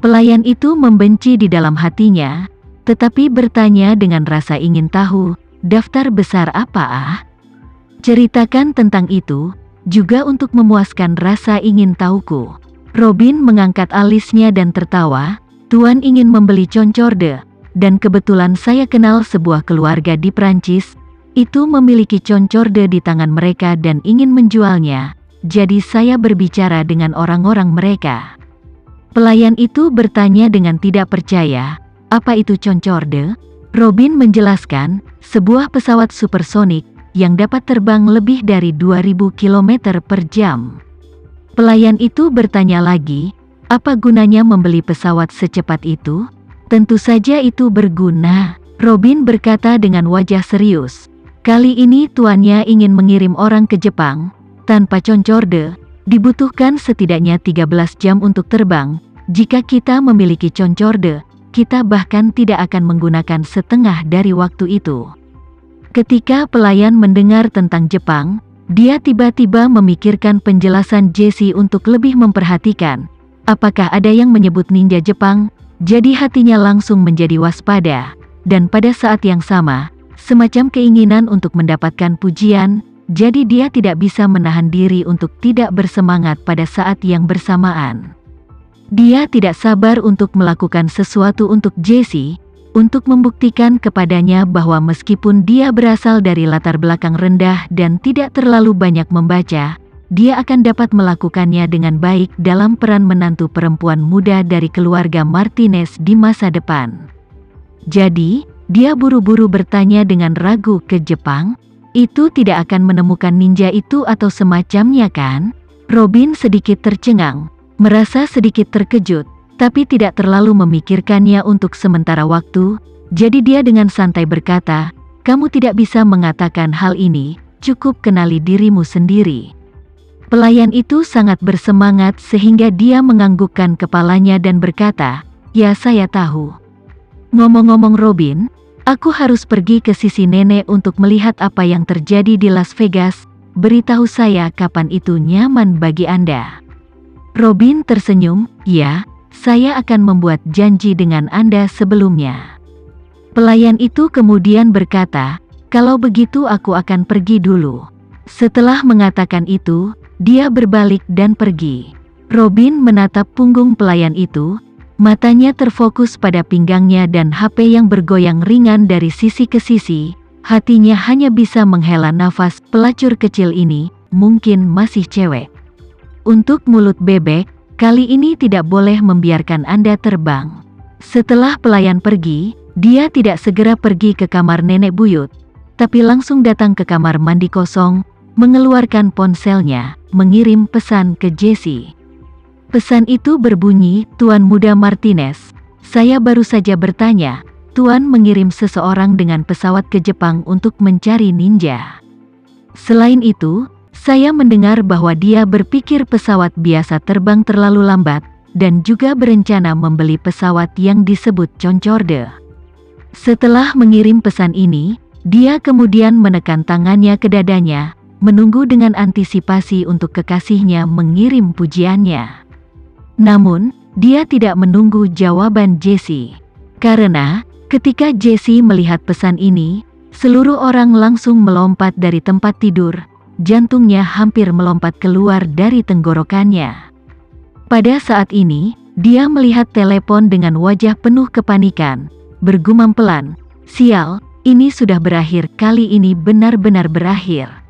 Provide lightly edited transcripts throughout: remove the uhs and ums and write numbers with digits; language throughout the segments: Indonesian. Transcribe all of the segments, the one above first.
Pelayan itu membenci di dalam hatinya, tetapi bertanya dengan rasa ingin tahu, daftar besar apa ah? Ceritakan tentang itu, juga untuk memuaskan rasa ingin tahuku. Robin mengangkat alisnya dan tertawa, Tuan ingin membeli concorde, dan kebetulan saya kenal sebuah keluarga di Prancis, itu memiliki concorde di tangan mereka dan ingin menjualnya, jadi saya berbicara dengan orang-orang mereka. Pelayan itu bertanya dengan tidak percaya, apa itu concorde? Robin menjelaskan, sebuah pesawat supersonik yang dapat terbang lebih dari 2000 km per jam. Pelayan itu bertanya lagi, apa gunanya membeli pesawat secepat itu? Tentu saja itu berguna, Robin berkata dengan wajah serius. Kali ini tuannya ingin mengirim orang ke Jepang, tanpa concorde, dibutuhkan setidaknya 13 jam untuk terbang. Jika kita memiliki concorde, kita bahkan tidak akan menggunakan setengah dari waktu itu. Ketika pelayan mendengar tentang Jepang, dia tiba-tiba memikirkan penjelasan Jessie untuk lebih memperhatikan. Apakah ada yang menyebut ninja Jepang? Jadi hatinya langsung menjadi waspada, dan pada saat yang sama, semacam keinginan untuk mendapatkan pujian, jadi dia tidak bisa menahan diri untuk tidak bersemangat pada saat yang bersamaan. Dia tidak sabar untuk melakukan sesuatu untuk Jessie, untuk membuktikan kepadanya bahwa meskipun dia berasal dari latar belakang rendah dan tidak terlalu banyak membaca, dia akan dapat melakukannya dengan baik dalam peran menantu perempuan muda dari keluarga Martinez di masa depan. Jadi, dia buru-buru bertanya dengan ragu ke Jepang, itu tidak akan menemukan ninja itu atau semacamnya kan? Robin sedikit tercengang, merasa sedikit terkejut, tapi tidak terlalu memikirkannya untuk sementara waktu, jadi dia dengan santai berkata, kamu tidak bisa mengatakan hal ini, cukup kenali dirimu sendiri. Pelayan itu sangat bersemangat sehingga dia menganggukkan kepalanya dan berkata, ya saya tahu. Ngomong-ngomong Robin, aku harus pergi ke sisi nenek untuk melihat apa yang terjadi di Las Vegas, beritahu saya kapan itu nyaman bagi Anda. Robin tersenyum, ya, saya akan membuat janji dengan Anda sebelumnya. Pelayan itu kemudian berkata, kalau begitu aku akan pergi dulu. Setelah mengatakan itu, dia berbalik dan pergi. Robin menatap punggung pelayan itu, matanya terfokus pada pinggangnya dan HP yang bergoyang ringan dari sisi ke sisi, hatinya hanya bisa menghela nafas, pelacur kecil ini, mungkin masih cewek. Untuk mulut bebek, kali ini tidak boleh membiarkan Anda terbang. Setelah pelayan pergi, dia tidak segera pergi ke kamar nenek buyut, tapi langsung datang ke kamar mandi kosong, mengeluarkan ponselnya, mengirim pesan ke Jessie. Pesan itu berbunyi, Tuan Muda Martinez, saya baru saja bertanya, Tuan mengirim seseorang dengan pesawat ke Jepang untuk mencari ninja. Selain itu, saya mendengar bahwa dia berpikir pesawat biasa terbang terlalu lambat, dan juga berencana membeli pesawat yang disebut concorde. Setelah mengirim pesan ini, dia kemudian menekan tangannya ke dadanya, menunggu dengan antisipasi untuk kekasihnya mengirim pujiannya. Namun, dia tidak menunggu jawaban Jessie. Karena, ketika Jessie melihat pesan ini, seluruh orang langsung melompat dari tempat tidur, jantungnya hampir melompat keluar dari tenggorokannya. Pada saat ini, dia melihat telepon dengan wajah penuh kepanikan, bergumam pelan, sial, ini sudah berakhir, kali ini benar-benar berakhir.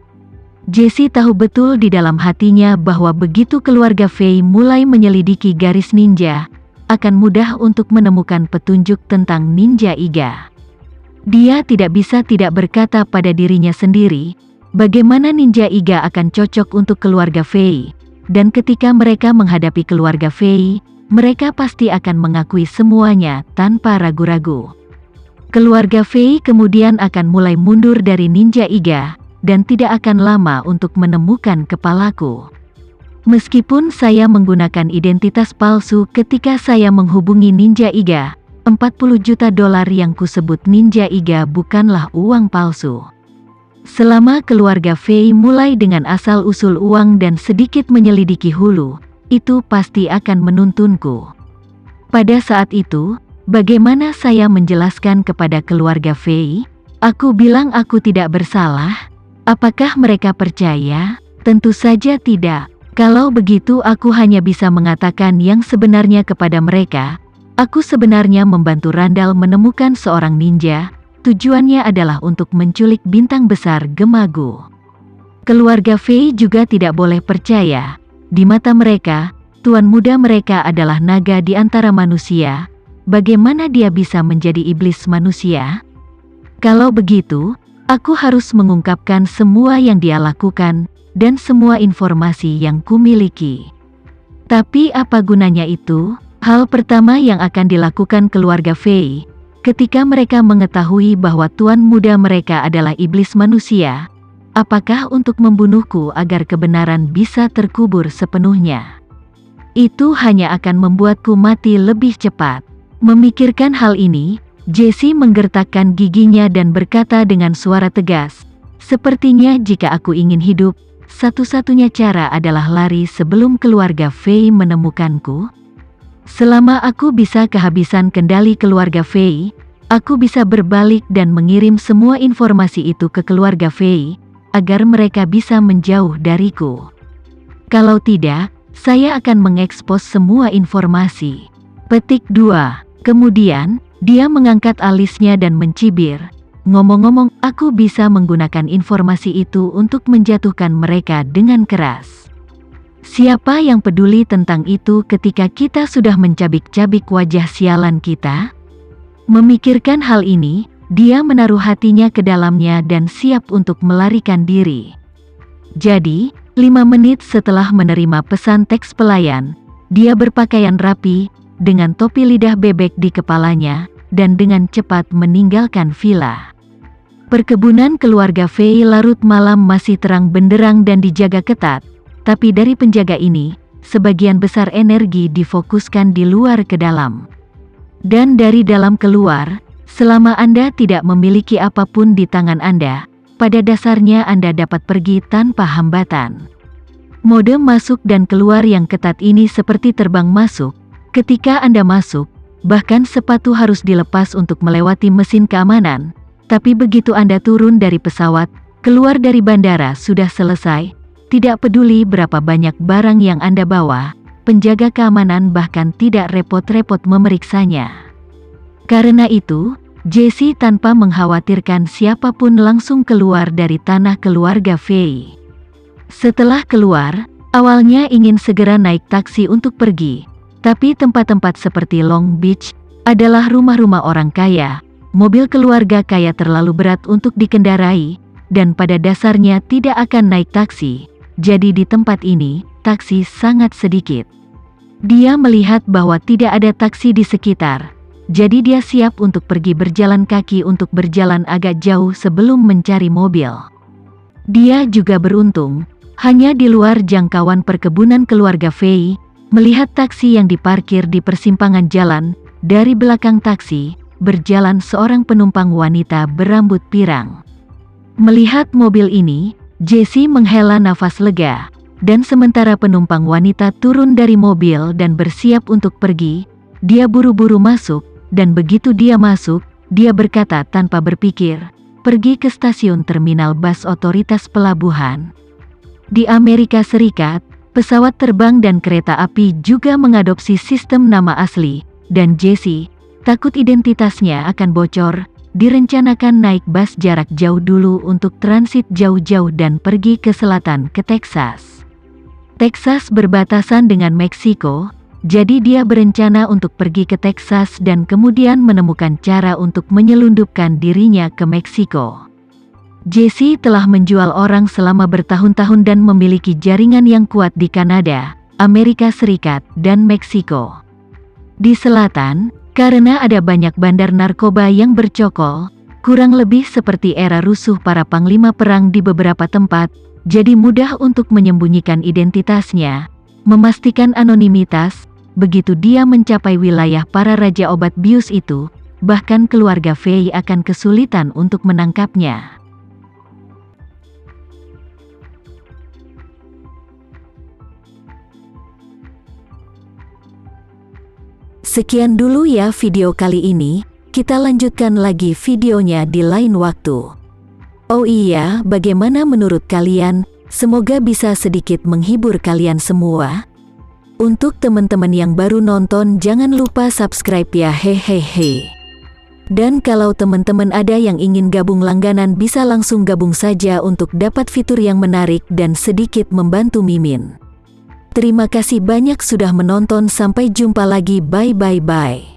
Jessie tahu betul di dalam hatinya bahwa begitu keluarga Fei mulai menyelidiki garis ninja, akan mudah untuk menemukan petunjuk tentang Ninja Iga. Dia tidak bisa tidak berkata pada dirinya sendiri, bagaimana Ninja Iga akan cocok untuk keluarga Fei, dan ketika mereka menghadapi keluarga Fei, mereka pasti akan mengakui semuanya tanpa ragu-ragu. Keluarga Fei kemudian akan mulai mundur dari Ninja Iga, dan tidak akan lama untuk menemukan kepalaku. Meskipun saya menggunakan identitas palsu ketika saya menghubungi Ninja Iga, 40 juta dolar yang kusebut Ninja Iga bukanlah uang palsu. Selama keluarga Fei mulai dengan asal-usul uang dan sedikit menyelidiki hulu, itu pasti akan menuntunku. Pada saat itu, bagaimana saya menjelaskan kepada keluarga Fei? Aku bilang aku tidak bersalah. Apakah mereka percaya? Tentu saja tidak. Kalau begitu aku hanya bisa mengatakan yang sebenarnya kepada mereka. Aku sebenarnya membantu Randall menemukan seorang ninja. Tujuannya adalah untuk menculik bintang besar Gemagu. Keluarga Fei juga tidak boleh percaya. Di mata mereka, tuan muda mereka adalah naga di antara manusia. Bagaimana dia bisa menjadi iblis manusia? Kalau begitu, aku harus mengungkapkan semua yang dia lakukan dan semua informasi yang kumiliki. Tapi apa gunanya itu? Hal pertama yang akan dilakukan keluarga Fei ketika mereka mengetahui bahwa tuan muda mereka adalah iblis manusia, apakah untuk membunuhku agar kebenaran bisa terkubur sepenuhnya? Itu hanya akan membuatku mati lebih cepat. Memikirkan hal ini, Jesse menggertakkan giginya dan berkata dengan suara tegas, "Sepertinya jika aku ingin hidup, satu-satunya cara adalah lari sebelum keluarga Fei menemukanku. Selama aku bisa kehabisan kendali keluarga Fei, aku bisa berbalik dan mengirim semua informasi itu ke keluarga Fei, agar mereka bisa menjauh dariku. Kalau tidak, saya akan mengekspos semua informasi." Petik 2. Kemudian, dia mengangkat alisnya dan mencibir. "Ngomong-ngomong, aku bisa menggunakan informasi itu untuk menjatuhkan mereka dengan keras. Siapa yang peduli tentang itu ketika kita sudah mencabik-cabik wajah sialan kita?" Memikirkan hal ini, dia menaruh hatinya ke dalamnya dan siap untuk melarikan diri. Jadi, 5 menit setelah menerima pesan teks pelayan, dia berpakaian rapi, dengan topi lidah bebek di kepalanya, dan dengan cepat meninggalkan villa. Perkebunan keluarga Fei larut malam masih terang benderang dan dijaga ketat, tapi dari penjaga ini, sebagian besar energi difokuskan di luar ke dalam. Dan dari dalam keluar, selama Anda tidak memiliki apapun di tangan Anda, pada dasarnya Anda dapat pergi tanpa hambatan. Mode masuk dan keluar yang ketat ini seperti terbang masuk. Ketika Anda masuk, bahkan sepatu harus dilepas untuk melewati mesin keamanan. Tapi begitu Anda turun dari pesawat, keluar dari bandara sudah selesai. Tidak peduli berapa banyak barang yang Anda bawa, penjaga keamanan bahkan tidak repot-repot memeriksanya. Karena itu, Jesse tanpa mengkhawatirkan siapapun langsung keluar dari tanah keluarga Fei. Setelah keluar, awalnya ingin segera naik taksi untuk pergi, tapi tempat-tempat seperti Long Beach adalah rumah-rumah orang kaya. Mobil keluarga kaya terlalu berat untuk dikendarai, dan pada dasarnya tidak akan naik taksi. Jadi di tempat ini, taksi sangat sedikit. Dia melihat bahwa tidak ada taksi di sekitar. Jadi dia siap untuk pergi berjalan kaki untuk berjalan agak jauh sebelum mencari mobil. Dia juga beruntung, hanya di luar jangkauan perkebunan keluarga Fei, melihat taksi yang diparkir di persimpangan jalan. Dari belakang taksi, berjalan seorang penumpang wanita berambut pirang. Melihat mobil ini, Jesse menghela nafas lega, dan sementara penumpang wanita turun dari mobil dan bersiap untuk pergi, dia buru-buru masuk. Dan begitu dia masuk, dia berkata tanpa berpikir, "Pergi ke stasiun terminal bus otoritas pelabuhan." Di Amerika Serikat, pesawat terbang dan kereta api juga mengadopsi sistem nama asli, dan Jesse, takut identitasnya akan bocor, direncanakan naik bus jarak jauh dulu untuk transit jauh-jauh dan pergi ke selatan ke Texas. Texas berbatasan dengan Meksiko. Jadi dia berencana untuk pergi ke Texas dan kemudian menemukan cara untuk menyelundupkan dirinya ke Meksiko. Jesse telah menjual orang selama bertahun-tahun dan memiliki jaringan yang kuat di Kanada, Amerika Serikat, dan Meksiko. Di selatan, karena ada banyak bandar narkoba yang bercokol, kurang lebih seperti era rusuh para panglima perang di beberapa tempat, jadi mudah untuk menyembunyikan identitasnya, memastikan anonimitas. Begitu dia mencapai wilayah para raja obat bius itu, bahkan keluarga Fei akan kesulitan untuk menangkapnya. Sekian dulu ya video kali ini, kita lanjutkan lagi videonya di lain waktu. Oh iya, bagaimana menurut kalian? Semoga bisa sedikit menghibur kalian semua. Untuk teman-teman yang baru nonton, jangan lupa subscribe ya, hehehe. Dan kalau teman-teman ada yang ingin gabung langganan, bisa langsung gabung saja untuk dapat fitur yang menarik dan sedikit membantu Mimin. Terima kasih banyak sudah menonton, sampai jumpa lagi, bye.